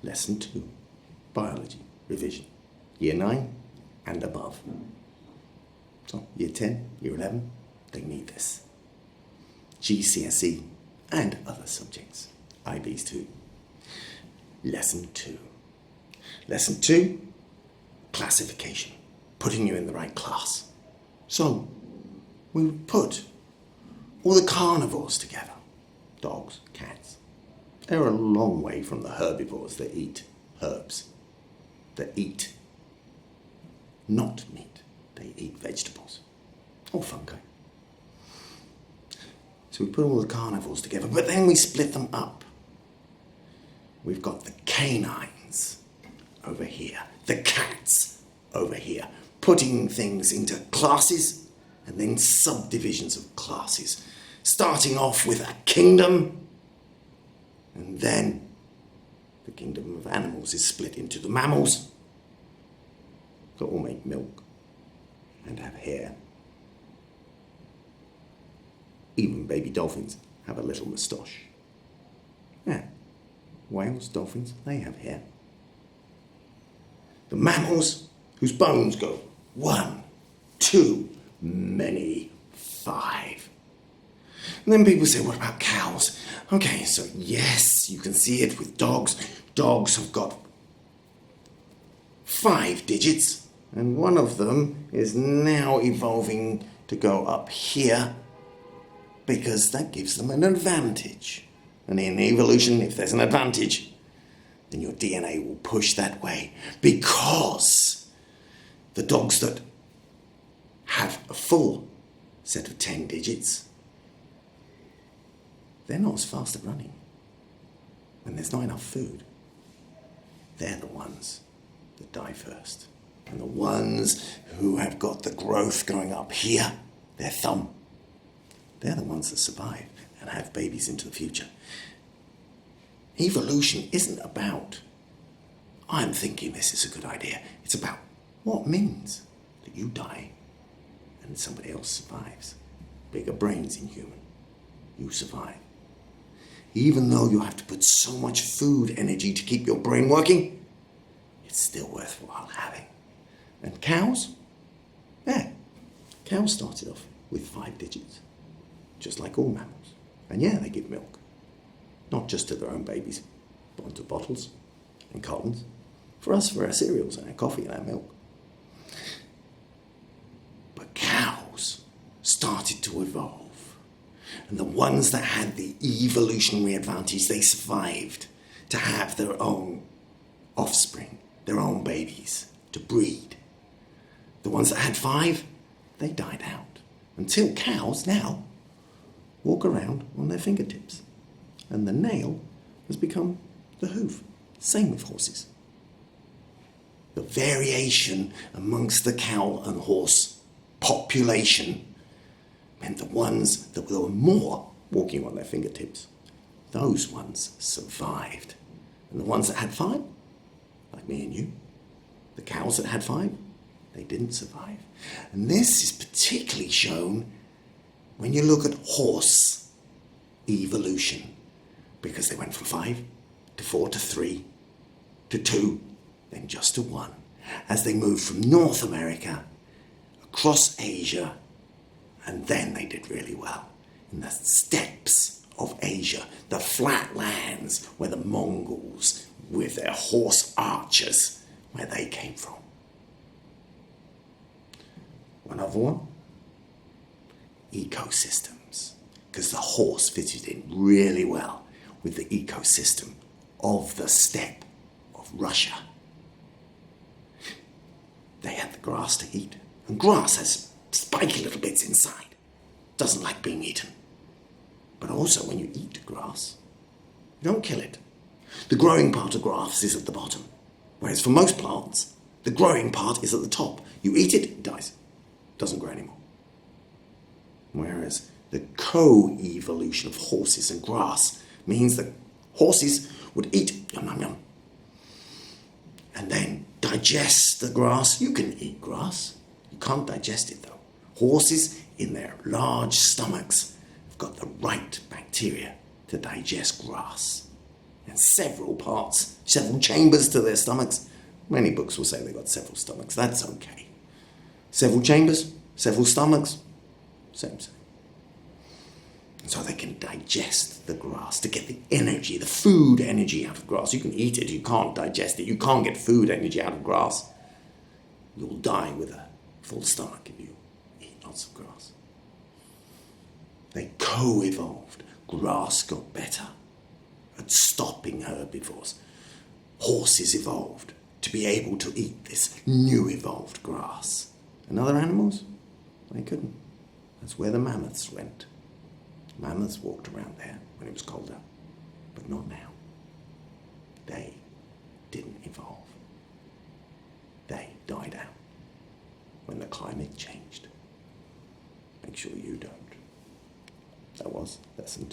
Lesson 2, Biology, revision, Year 9 and above. So Year 10, Year 11, they need this. GCSE and other subjects, IBs too. Lesson 2. Lesson 2, classification, putting you in the right class. So we put all the carnivores together, dogs, cats. They're a long way from the herbivores that eat herbs, that eat not meat, they eat vegetables or fungi. So we put all the carnivores together, but then we split them up. We've got the canines over here, the cats over here, putting things into classes and then subdivisions of classes, starting off with a kingdom, and then the kingdom of animals is split into the mammals that all make milk and have hair. Even baby dolphins have a little moustache. Yeah, whales, dolphins, they have hair. The mammals, whose bones go 1, 2, many 5. And then people say, what about cows? Okay, so yes, you can see it with dogs. Dogs have got 5 digits, and one of them is now evolving to go up here because that gives them an advantage. And in evolution, if there's an advantage, then your DNA will push that way, because the dogs that have a full set of 10 digits, they're not as fast at running. When there's not enough food, they're the ones that die first. And the ones who have got the growth going up here, their thumb, they're the ones that survive and have babies into the future. Evolution isn't about, I'm thinking this is a good idea. It's about what means that you die and somebody else survives. Bigger brains in human. You survive. Even though you have to put so much food energy to keep your brain working, it's still worthwhile having. And cows? Yeah, cows started off with 5 digits, just like all mammals. And yeah, they give milk. Not just to their own babies, but onto bottles and cartons. For us, for our cereals and our coffee and our milk. But cows started to evolve. And the ones that had the evolutionary advantage, they survived to have their own offspring, their own babies, to breed. The ones that had 5, they died out. Until cows now walk around on their fingertips. And the nail has become the hoof. Same with horses. The variation amongst the cow and horse population meant the ones that were more walking on their fingertips, those ones survived. And the ones that had 5, like me and you, the cows that had 5, they didn't survive. And this is particularly shown when you look at horse evolution, because they went from 5 to 4 to 3 to 2, then just to 1, as they moved from North America across Asia, and then they did really well in the steppes of Asia, the flat lands where the Mongols with their horse archers, where they came from. One other one, ecosystems, because the horse fitted in really well with the ecosystem of the steppe of Russia. They had the grass to eat, and grass has spiky little bits inside, doesn't like being eaten. But also when you eat grass, you don't kill it. The growing part of grass is at the bottom, whereas for most plants, the growing part is at the top. You eat it, it dies, doesn't grow anymore. Whereas the co-evolution of horses and grass means that horses would eat, yum, yum, yum, and then digest the grass. You can eat grass. You can't digest it though. Horses, in their large stomachs, have got the right bacteria to digest grass. And several parts, several chambers to their stomachs. Many books will say they've got several stomachs. That's okay. Several chambers, several stomachs, same. So they can digest the grass to get the energy, the food energy out of grass. You can eat it, you can't digest it. You can't get food energy out of grass. You'll die with a full stomach if you eat lots of grass. They co-evolved. Grass got better at stopping herbivores. Horses evolved to be able to eat this new evolved grass. And other animals, they couldn't. That's where the mammoths went. Mammoths walked around there when it was colder, but not now. They didn't evolve. They died out when the climate changed. Make sure you don't. That was lesson 2.